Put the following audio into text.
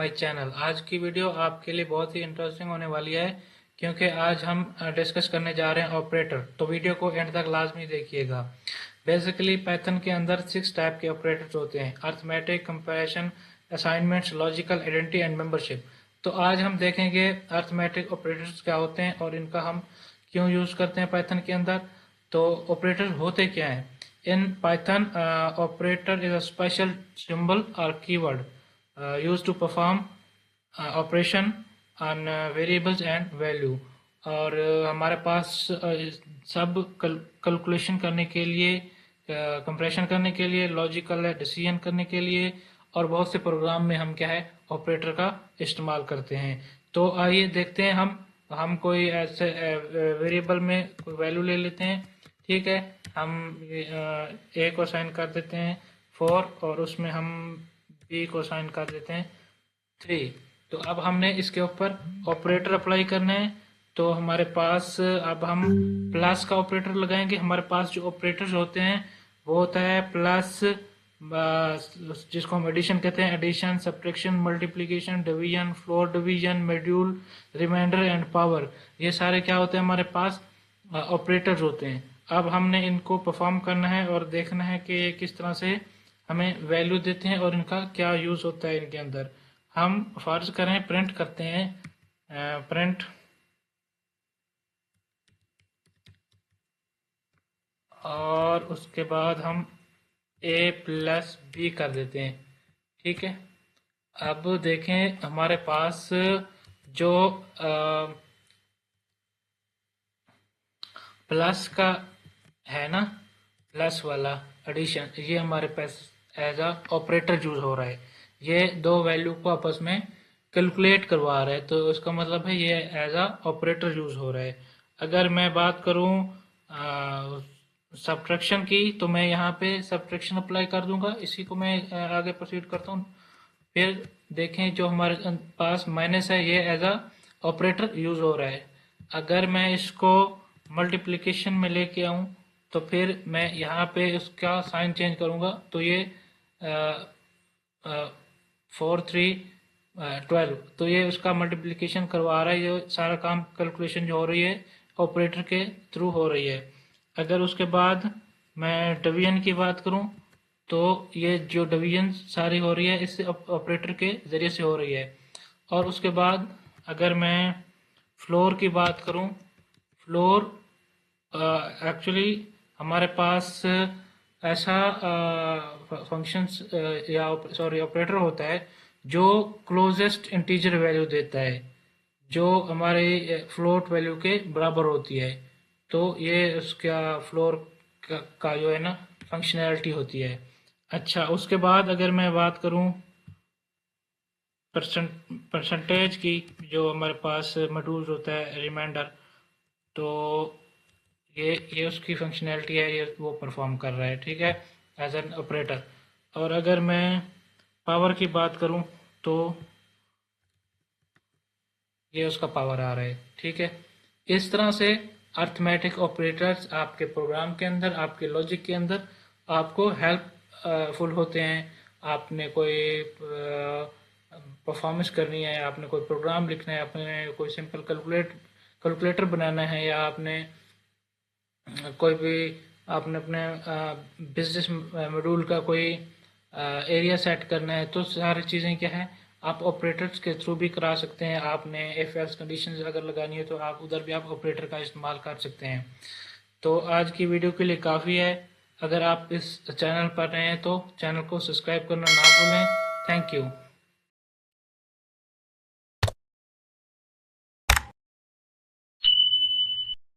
My channel. आज की video आपके लिए बहुत ही इंटरेस्टिंग होने वाली है क्योंकि आज हम डिस्कस करने जा रहे हैं ऑपरेटर। तो वीडियो को एंड तक लाजमी देखिएगा। बेसिकली पाइथन के अंदर 6 टाइप के ऑपरेटर्स होते हैं: arithmetic, comparison, assignments, logical, identity and membership. तो आज हम देखेंगे अर्थमेटिक ऑपरेटर्स क्या होते हैं और इनका हम क्यों यूज़ करते हैं पाइथन के अंदर। तो ऑपरेटर होते क्या हैं? In Python, operator is a special symbol or keyword used to perform operation on variables and value। और हमारे पास सब कैलकुलेशन करने के लिए, कंप्रेशन करने के लिए, लॉजिकल है, डिसीजन करने के लिए, और बहुत से प्रोग्राम में हम क्या है ऑपरेटर का इस्तेमाल करते हैं। तो आइए देखते हैं हम कोई ऐसे वेरिएबल में कोई वैल्यू ले लेते हैं। ठीक है, हम ए को साइन कर देते हैं 4 और उसमें हम बी को साइन कर देते हैं 3। तो अब हमने इसके ऊपर ऑपरेटर अप्लाई करना है। तो हमारे पास अब हम प्लस का ऑपरेटर लगाएंगे। हमारे पास जो ऑपरेटर्स होते हैं वो होता है प्लस, जिसको हम एडिशन कहते हैं, addition, subtraction, multiplication, division, floor division, module, reminder and power. ये सारे क्या होते हैं? हमारे पास ऑपरेटर्स होते हैं। अब हमने इनको परफॉर्म करना है और देखना है कि किस तरह से हमें वैल्यू देते हैं और इनका क्या यूज़ होता है इनके अंदर। हम फर्ज करें प्रिंट करते हैं, प्रिंट, और उसके बाद हम ए प्लस बी कर देते हैं। ठीक है, अब देखें हमारे पास जो प्लस का है ना, प्लस वाला एडिशन, ये हमारे पास एज अ ऑपरेटर यूज हो रहा है। ये दो वैल्यू को आपस में कैलकुलेट करवा रहा है, तो इसका मतलब है ये एज अ ऑपरेटर यूज हो रहा है। अगर मैं बात करूं सब्ट्रैक्शन की, तो मैं यहाँ पे सब्ट्रैक्शन अप्लाई कर दूंगा। इसी को मैं आगे प्रोसीड करता हूँ। फिर देखें जो हमारे पास माइनस है, ये एज अ ऑपरेटर यूज हो रहा है। अगर मैं इसको मल्टीप्लिकेशन में लेके आऊं, तो फिर मैं यहाँ पे उसका साइन चेंज करूंगा, तो ये 4 3 12, तो ये उसका मल्टीप्लिकेशन करवा रहा है। ये सारा काम कैलकुलेशन जो हो रही है ऑपरेटर के थ्रू हो रही है। अगर उसके बाद मैं डिवीजन की बात करूं, तो ये जो डिवीजन सारी हो रही है इससे ऑपरेटर के ज़रिए से हो रही है। और उसके बाद अगर मैं फ्लोर की बात करूं, फ्लोर एक्चुअली हमारे पास ऐसा फंक्शंस या सॉरी ऑपरेटर होता है जो क्लोजेस्ट इंटीजर वैल्यू देता है, जो हमारे फ्लोट वैल्यू के बराबर होती है। तो ये उसका फ्लोर का जो है ना फंक्शनैलिटी होती है। अच्छा, उसके बाद अगर मैं बात करूं परसेंटेज की, जो हमारे पास मॉड्यूल होता है रिमाइंडर, तो ये उसकी फंक्शनैलिटी है, ये वो परफॉर्म कर रहा है। ठीक है, एज एन ऑपरेटर। और अगर मैं पावर की बात करूं, तो ये उसका पावर आ रहा है। ठीक है, इस तरह से अर्थमेटिक ऑपरेटर्स आपके प्रोग्राम के अंदर, आपके लॉजिक के अंदर आपको हेल्पफुल होते हैं। आपने कोई परफॉर्मेंस करनी है, आपने कोई प्रोग्राम लिखना है, आपने कोई सिंपल कैलकुलेटर बनाना है, या आपने कोई भी आपने अपने बिजनेस मॉड्यूल का कोई एरिया सेट करना है, तो सारी चीज़ें क्या है आप ऑपरेटर्स के थ्रू भी करा सकते हैं। आपने इफ एल्स कंडीशंस अगर लगानी है तो आप उधर भी आप ऑपरेटर का इस्तेमाल कर सकते हैं। तो आज की वीडियो के लिए काफ़ी है। अगर आप इस चैनल पर नए हैं तो चैनल को सब्सक्राइब करना ना भूलें। Thank you.